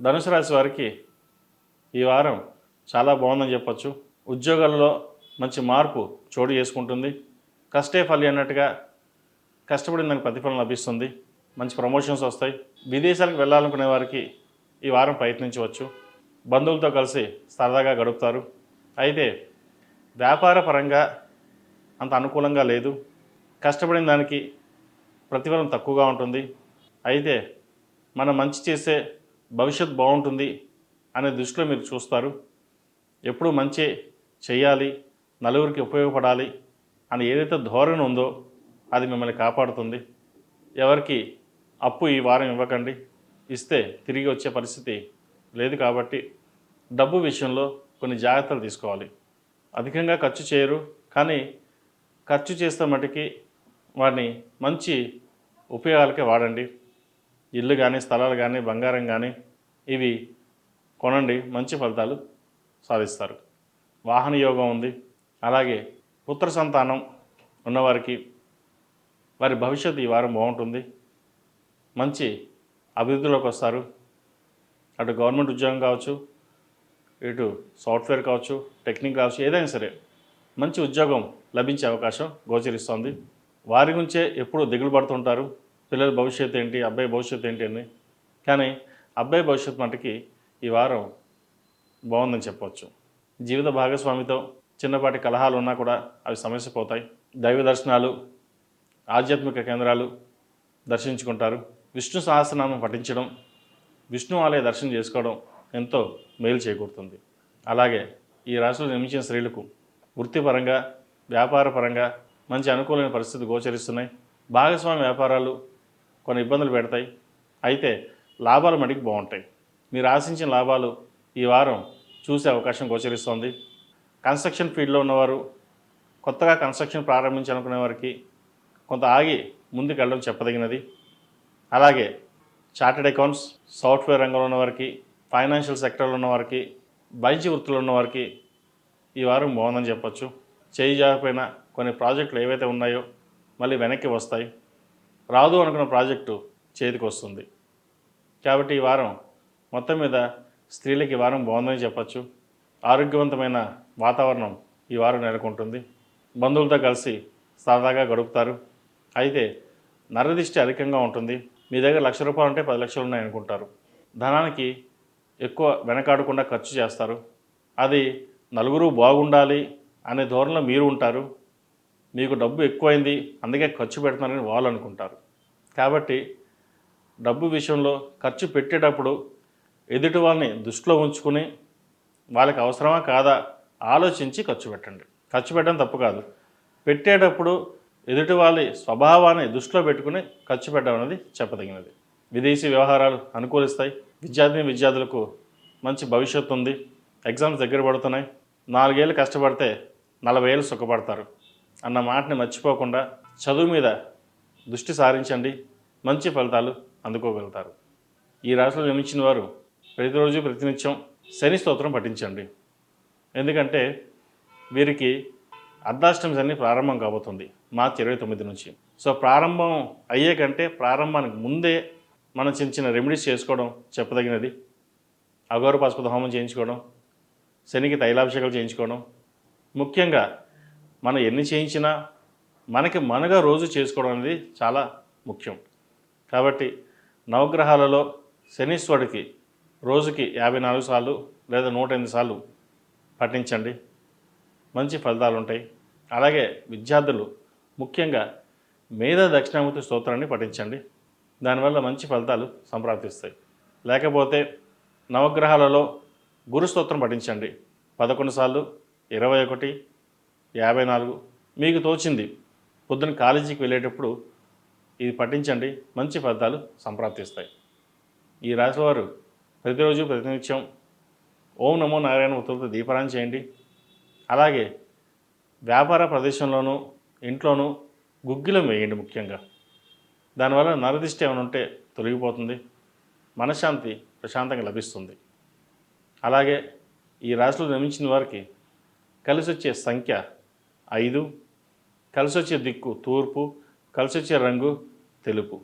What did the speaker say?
ధనుసు రాశి వారికి ఈ వారం చాలా బాగుందని చెప్పొచ్చు. ఉద్యోగాల్లో మంచి మార్పు చోటు చేసుకుంటుంది. కష్టే ఫలి అన్నట్టుగా కష్టపడిన దానికి ప్రతిఫలం లభిస్తుంది. మంచి ప్రమోషన్స్ వస్తాయి. విదేశాలకు వెళ్ళాలనుకునే వారికి ఈ వారం ప్రయత్నించవచ్చు. బంధువులతో కలిసి సరదాగా గడుపుతారు. అయితే వ్యాపార పరంగా అంత అనుకూలంగా లేదు. కష్టపడిన దానికి ప్రతిఫలం తక్కువగా ఉంటుంది. అయితే మనం మంచి చేసే భవిష్యత్ బాగుంటుంది అనే దృష్టిలో మీరు చూస్తారు. ఎప్పుడూ మంచి చేయాలి, నలుగురికి ఉపయోగపడాలి అని ఏదైతే ధోరణి ఉందో అది మిమ్మల్ని కాపాడుతుంది. ఎవరికి అప్పు ఈ వారం ఇవ్వకండి. ఇస్తే తిరిగి వచ్చే పరిస్థితి లేదు. కాబట్టి డబ్బు విషయంలో కొన్ని జాగ్రత్తలు తీసుకోవాలి. అధికంగా ఖర్చు చేయరు, కానీ ఖర్చు చేస్తే మటుకి వాటిని మంచి ఉపయోగాలకే వాడండి. ఇల్లు కానీ, స్థలాలు కానీ, బంగారం కానీ ఇవి కొనండి. మంచి ఫలితాలు సాధిస్తారు. వాహన యోగం ఉంది. అలాగే పుత్ర సంతానం ఉన్నవారికి వారి భవిష్యత్తు ఈ వారం బాగుంటుంది. మంచి అభివృద్ధిలోకి వస్తారు. అటు గవర్నమెంట్ ఉద్యోగం కావచ్చు, ఇటు సాఫ్ట్వేర్ కావచ్చు, టెక్నిక్ కావచ్చు, ఏదైనా సరే మంచి ఉద్యోగం లభించే అవకాశం గోచరిస్తోంది. వారి గురించే ఎప్పుడూ దిగులు పడుతుంటారు. పిల్లల భవిష్యత్తు ఏంటి, అబ్బాయి భవిష్యత్తు ఏంటి అని. కానీ అబ్బాయి భవిష్యత్తు మటుకి ఈ వారం బాగుందని చెప్పవచ్చు. జీవిత భాగస్వామితో చిన్నపాటి కలహాలు ఉన్నా కూడా అవి సమస్య పోతాయి. దైవ దర్శనాలు, ఆధ్యాత్మిక కేంద్రాలు దర్శించుకుంటారు. విష్ణు సహస్రనామం పఠించడం, విష్ణు ఆలయ దర్శనం చేసుకోవడం ఎంతో మేలు చేకూరుతుంది. అలాగే ఈ రాశిలో జన్మించిన స్త్రీలకు వృత్తిపరంగా, వ్యాపారపరంగా మంచి అనుకూలమైన పరిస్థితులు గోచరిస్తున్నాయి. భాగస్వామి వ్యాపారాలు కొన్ని ఇబ్బందులు పెడతాయి. అయితే లాభాలు మటుకు బాగుంటాయి. మీరు ఆశించిన లాభాలు ఈ వారం చూసే అవకాశం గోచరిస్తోంది. కన్స్ట్రక్షన్ ఫీల్డ్లో ఉన్నవారు, కొత్తగా కన్స్ట్రక్షన్ ప్రారంభించాలనుకునే వారికి కొంత ఆగి ముందుకు వెళ్ళడం చెప్పదగినది. అలాగే చార్టెడ్ అకౌంట్స్, సాఫ్ట్వేర్ రంగంలో ఉన్నవారికి, ఫైనాన్షియల్ సెక్టర్లో ఉన్నవారికి, వైద్య వృత్తిలో ఉన్నవారికి ఈ వారం బాగుందని చెప్పొచ్చు. చేయి జారిపోయిన కొన్ని ప్రాజెక్టులు ఏవైతే ఉన్నాయో మళ్ళీ వెనక్కి వస్తాయి. రాదు అనుకున్న ప్రాజెక్టు చేతికి వస్తుంది. కాబట్టి ఈ వారం మొత్తం మీద స్త్రీలకి ఈ వారం బాగుందని చెప్పచ్చు. ఆరోగ్యవంతమైన వాతావరణం ఈ వారం నెలకొంటుంది. బంధువులతో కలిసి సరదాగా గడుపుతారు. అయితే నరదిష్టి అధికంగా ఉంటుంది. మీ దగ్గర ₹1,00,000 ఉంటే 10 లక్షలు ఉన్నాయనుకుంటారు. ధనానికి ఎక్కువ వెనకాడకుండా ఖర్చు చేస్తారు. అది నలుగురు బాగుండాలి అనే ధోరణిలో మీరు ఉంటారు. మీకు డబ్బు ఎక్కువైంది అందుకే ఖర్చు పెడుతున్నారని వాళ్ళు అనుకుంటారు. కాబట్టి డబ్బు విషయంలో ఖర్చు పెట్టేటప్పుడు ఎదుటి వాళ్ళని దృష్టిలో ఉంచుకుని వాళ్ళకి అవసరమా కాదా ఆలోచించి ఖర్చు పెట్టండి. ఖర్చు పెట్టడం తప్పు కాదు. పెట్టేటప్పుడు ఎదుటి వాళ్ళ స్వభావాన్ని దృష్టిలో పెట్టుకుని ఖర్చు పెట్టడం అనేది చెప్పదగినది. విదేశీ వ్యవహారాలు అనుకూలిస్తాయి. విద్యార్థులకు మంచి భవిష్యత్తు ఉంది. ఎగ్జామ్స్ దగ్గర పడుతున్నాయి. 4 ఏళ్ళు కష్టపడితే 40 ఏళ్ళు సుఖపడతారు అన్న మాటని మర్చిపోకుండా చదువు మీద దృష్టి సారించండి. మంచి ఫలితాలు అందుకోగలుగుతారు. ఈ రాశిలో జన్మించిన వారు ప్రతిరోజు ప్రతినిత్యం శని స్తోత్రం పఠించండి. ఎందుకంటే వీరికి అర్ధాష్టమి శని ప్రారంభం కాబోతుంది మార్చి 29 నుంచి. సో ప్రారంభం అయ్యే కంటే ప్రారంభానికి ముందే మనం చిన్న చిన్న రెమెడీస్ చేసుకోవడం చెప్పదగినది. అఘోర పాశుపత హోమం చేయించుకోవడం, శనికి తైలాభిషేకాలు చేయించుకోవడం, ముఖ్యంగా మనం ఎన్ని చేయించినా మనగా రోజు చేసుకోవడం అనేది చాలా ముఖ్యం. కాబట్టి నవగ్రహాలలో శనీశ్వరుడికి రోజుకి 54 సార్లు లేదా 108 సార్లు పఠించండి. మంచి ఫలితాలు ఉంటాయి. అలాగే విద్యార్థులు ముఖ్యంగా మేధా దక్షిణామూర్తి స్తోత్రాన్ని పఠించండి. దానివల్ల మంచి ఫలితాలు సంప్రాప్తిస్తాయి. లేకపోతే నవగ్రహాలలో గురు స్తోత్రం పఠించండి. 11 సార్లు, 21, 54 మీకు తోచింది. పొద్దున కాలేజీకి వెళ్ళేటప్పుడు ఇది పఠించండి. మంచి ఫలితాలు సంప్రాప్తిస్తాయి. ఈ రాశి వారు ప్రతిరోజు ప్రతినిత్యం ఓం నమో నారాయణ ఉత్తరతో దీపారాయణ చేయండి. అలాగే వ్యాపార ప్రదేశంలోనూ ఇంట్లోనూ గుగ్గిలం వేయండి. ముఖ్యంగా దానివల్ల నరదిష్టి ఏమైనా ఉంటే తొలగిపోతుంది. మనశ్శాంతి ప్రశాంతంగా లభిస్తుంది. అలాగే ఈ రాశిలో జన్మించిన వారికి కలిసి వచ్చే సంఖ్య 5, కలిసి వచ్చే దిక్కు తూర్పు, కలిసి వచ్చే రంగు తెలుపు.